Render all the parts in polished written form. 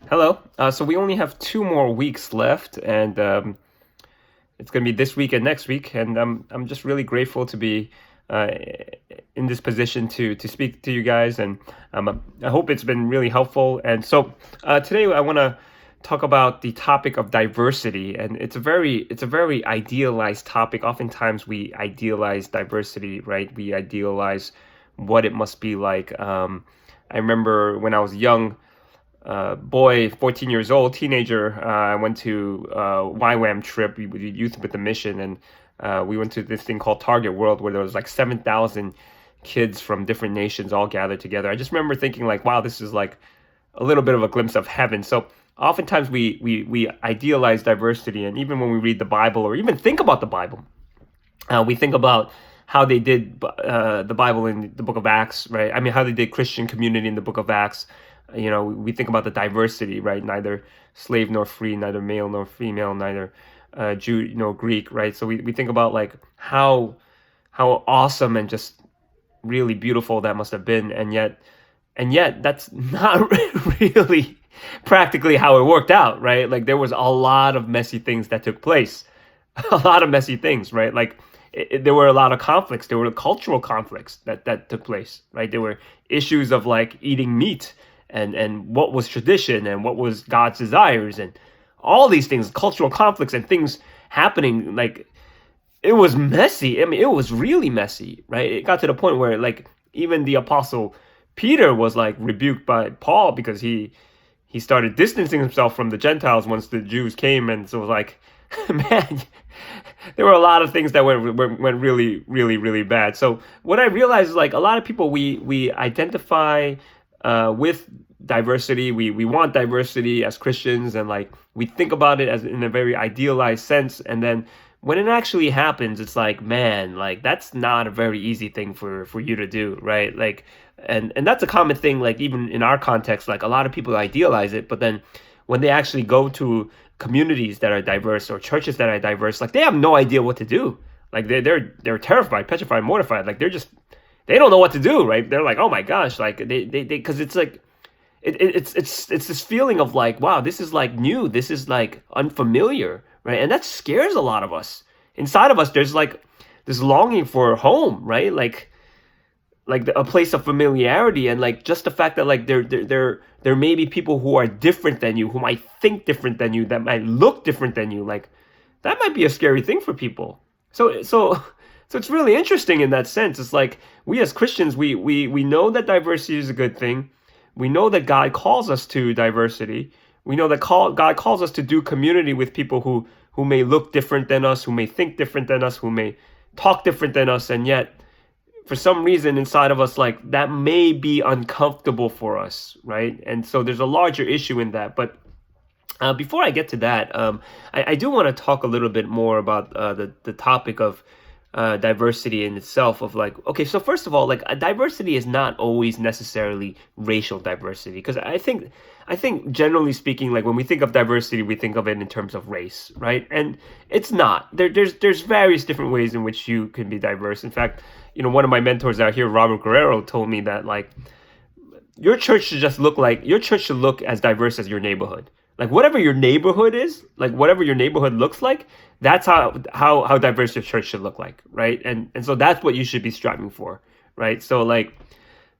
Hello. So we only have 2 more weeks left, and it's going to be this week and next week. And I'm just really grateful to be uh, in this position to speak to you guys, and I hope it's been really helpful. And so today I want to talk about the topic of diversity, and it's a very idealized topic. Oftentimes we idealize diversity, right? We idealize what it must be like. I remember when I was young boy, 14 years old, teenager, I went to YWAM trip. We did Youth with the Mission, and we went to this thing called Target World, where there was like 7,000 kids from different nations all gathered together. I just remember thinking like, wow, this is like a little bit of a glimpse of heaven. So oftentimes we idealize diversity, and even when we read the Bible or even think about the Bible, we think about how they did the Bible in the book of Acts, right? I mean, how they did Christian community in the book of Acts. We think about the diversity, right? Neither slave nor free, neither male nor female, neither Jew nor Greek, right? So we think about like how awesome and just really beautiful that must have been, and yet that's not really practically how it worked out, right? Like there was a lot of messy things that took place, a lot of messy things, right? Like there were a lot of conflicts. There were cultural conflicts that took place, right? There were issues of like eating meat and what was tradition and what was God's desires and all these things, cultural conflicts and things happening. Like it was messy. I mean, it was really messy, right? It got to the point where like even the apostle Peter was like rebuked by Paul because he started distancing himself from the Gentiles once the Jews came, and so it was like, man, there were a lot of things that went really, really, really bad. So what I realized is like a lot of people we identify with diversity. We want diversity as Christians, and like we think about it as in a very idealized sense, and then when it actually happens, it's like, man, like that's not a very easy thing for you to do, right? Like, and that's a common thing. Like even in our context, like a lot of people idealize it, but then when they actually go to communities that are diverse or churches that are diverse, like they have no idea what to do. Like they're terrified, petrified, mortified. Like they don't know what to do, right? They're like, oh my gosh, like they because it's like it's this feeling of like, wow, this is like new, this is like unfamiliar, right? And that scares a lot of us. Inside of us, there's like this longing for home, right? Like a place of familiarity, and like just the fact that like there may be people who are different than you, who might think different than you, that might look different than you, like that might be a scary thing for people. So it's really interesting in that sense. It's like we as Christians, we know that diversity is a good thing. We know that God calls us to diversity. We know that God calls us to do community with people who may look different than us, who may think different than us, who may talk different than us, and yet for some reason inside of us, like that may be uncomfortable for us, right? And so there's a larger issue in that. But before I get to that, I do want to talk a little bit more about the topic of diversity in itself. Of like, okay, so first of all, like diversity is not always necessarily racial diversity, because I think generally speaking, like when we think of diversity, we think of it in terms of race, right? And it's not. There's various different ways in which you can be diverse. In fact, one of my mentors out here, Robert Guerrero, told me that like your church should look as diverse as your neighborhood. Like whatever your neighborhood is, like whatever your neighborhood looks like, that's how diverse your church should look like, right? And so that's what you should be striving for, right? So like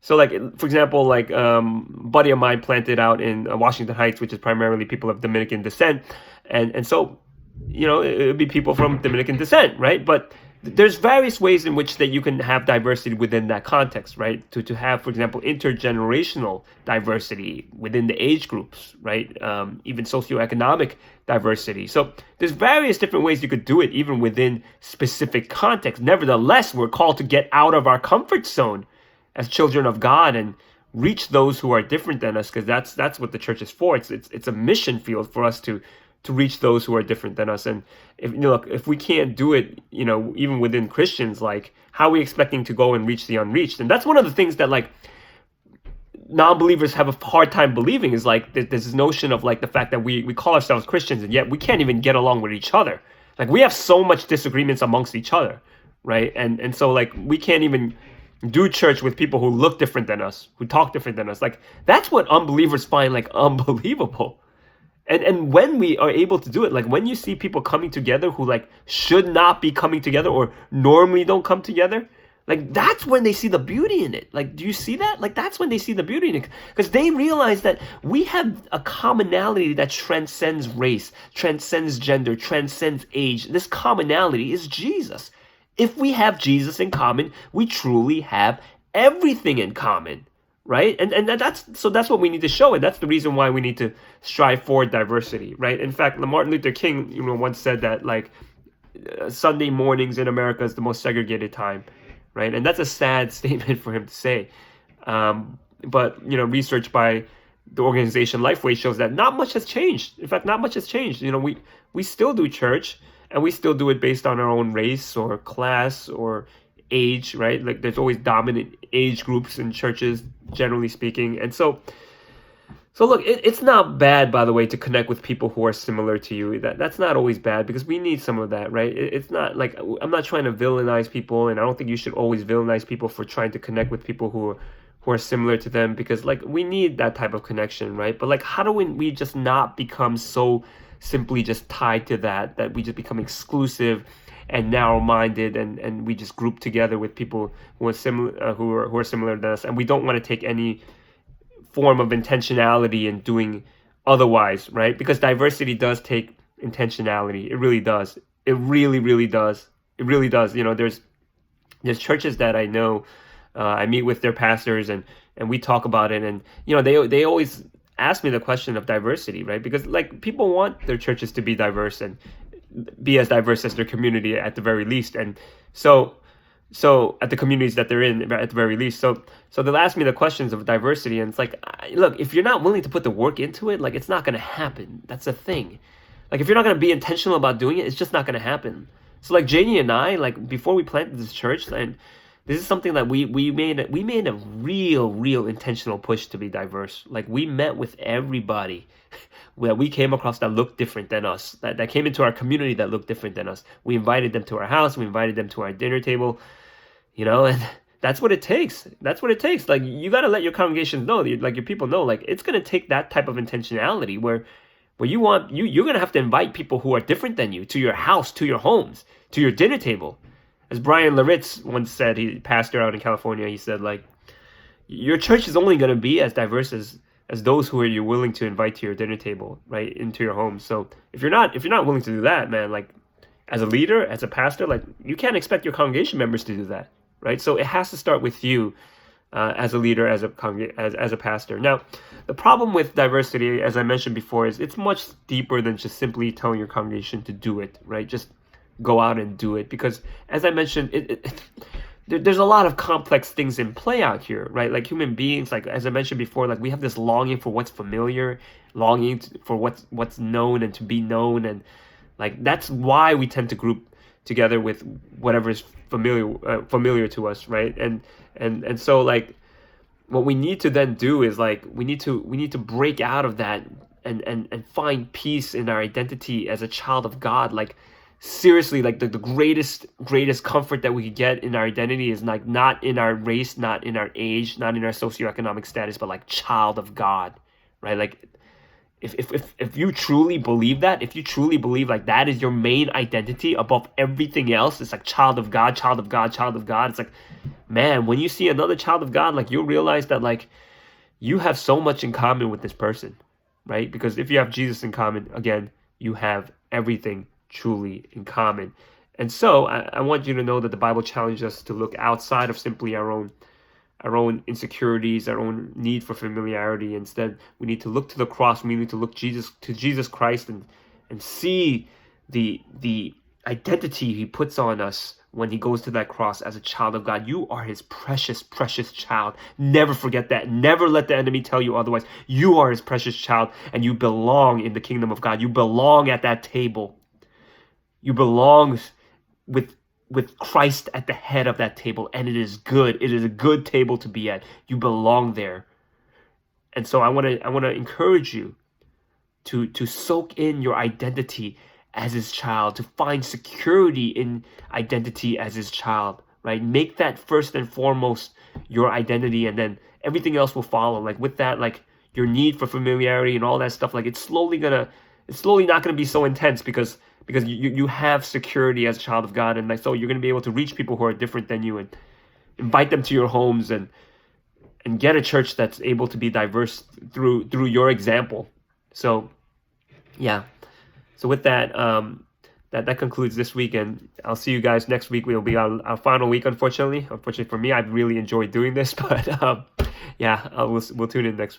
for example, like buddy of mine planted out in Washington Heights, which is primarily people of Dominican descent, and so it would be people from Dominican descent, right? But there's various ways in which that you can have diversity within that context, right? To have, for example, intergenerational diversity within the age groups, right? Even socioeconomic diversity. So there's various different ways you could do it, even within specific contexts. Nevertheless, we're called to get out of our comfort zone as children of God and reach those who are different than us, because that's what the church is for. It's a mission field for us to reach those who are different than us. And if we can't do it, even within Christians, like how are we expecting to go and reach the unreached? And that's one of the things that like non-believers have a hard time believing, is like there's this notion of like the fact that we call ourselves Christians and yet we can't even get along with each other. Like we have so much disagreements amongst each other, right? And so like we can't even do church with people who look different than us, who talk different than us. Like, that's what unbelievers find like unbelievable. And when we are able to do it, like when you see people coming together who like should not be coming together or normally don't come together, like that's when they see the beauty in it. Like, do you see that? Like, that's when they see the beauty in it, because they realize that we have a commonality that transcends race, transcends gender, transcends age. This commonality is Jesus. If we have Jesus in common, we truly have everything in common, right? And that's what we need to show, and that's the reason why we need to strive for diversity, right? In fact, Martin Luther King, once said that like Sunday mornings in America is the most segregated time, right? And that's a sad statement for him to say. But research by the organization Lifeway shows that not much has changed. In fact, not much has changed. We still do church, and we still do it based on our own race or class or age, right? Like, there's always dominant age groups in churches, generally speaking. And so look, it's not bad, by the way, to connect with people who are similar to you. That's not always bad, because we need some of that, right? It's not like, I'm not trying to villainize people, and I don't think you should always villainize people for trying to connect with people who are similar to them, because like we need that type of connection, right? But like, how do we just not become so simply just tied to that we just become exclusive and narrow-minded, and we just group together with people who are similar, who are similar to us, and we don't want to take any form of intentionality in doing otherwise, right? Because diversity does take intentionality. It really does. It really, really does. It really does. There's churches that I know, I meet with their pastors, and we talk about it, and they always ask me the question of diversity, right? Because like, people want their churches to be diverse and be as diverse as their community at the very least, and so at the communities that they're in at the very least. So they'll ask me the questions of diversity, and it's like, look, if you're not willing to put the work into it, like, it's not going to happen. That's the thing. Like, if you're not going to be intentional about doing it, it's just not going to happen. So like, Janie and I, like, before we planted this church, and this is something that we made a real intentional push to be diverse. Like, we met with everybody that we came across that looked different than us, that came into our community that looked different than us. We invited them to our house. We invited them to our dinner table, and that's what it takes. That's what it takes. Like, you got to let your congregations know, like your people know, like, it's going to take that type of intentionality where you're going to have to invite people who are different than you to your house, to your homes, to your dinner table. As Brian Laritz once said, he pastor out in California, he said, like, your church is only going to be as diverse as those who are you willing to invite to your dinner table, right, into your home. So if you're not willing to do that, man, like, as a leader, as a pastor, like, you can't expect your congregation members to do that, right? So it has to start with you as a leader, as a pastor. Now, the problem with diversity, as I mentioned before, is it's much deeper than just simply telling your congregation to do it, right? Just go out and do it, because as I mentioned, there's a lot of complex things in play out here, right? Like, human beings, like, as I mentioned before, like, we have this longing for what's familiar, longing for what's known and to be known, and like, that's why we tend to group together with whatever is familiar to us, right? And so, like, what we need to then do is, like, we need to break out of that and find peace in our identity as a child of God. Like, seriously, like, the greatest comfort that we could get in our identity is, like, not in our race, not in our age, not in our socioeconomic status, but like, child of God, right? Like, if you truly believe that, if you truly believe like that is your main identity above everything else, it's like child of God, child of God, child of God. It's like, man, when you see another child of God, like, you'll realize that, like, you have so much in common with this person, right? Because if you have Jesus in common, again, you have everything truly in common. And so I want you to know that the Bible challenges us to look outside of simply our own insecurities, our own need for familiarity. Instead, we need to look to the cross. We need to look to Jesus Christ and see the identity he puts on us when he goes to that cross as a child of God. You are his precious, precious child. Never forget that. Never let the enemy tell you otherwise. You are his precious child, and you belong in the kingdom of God. You belong at that table. You belong with Christ at the head of that table, and it is good. It is a good table to be at. You belong there. And so I want to encourage you to soak in your identity as his child, to find security in identity as his child, right? Make that first and foremost your identity, and then everything else will follow. Like with that, like your need for familiarity and all that stuff, like it's slowly not gonna be so intense because you have security as a child of God, and like so you're gonna be able to reach people who are different than you and invite them to your homes and get a church that's able to be diverse through your example. So yeah. So with that, that concludes this week, and I'll see you guys next week. Will be our final week, unfortunately. Unfortunately for me, I've really enjoyed doing this, but yeah, we'll tune in next week.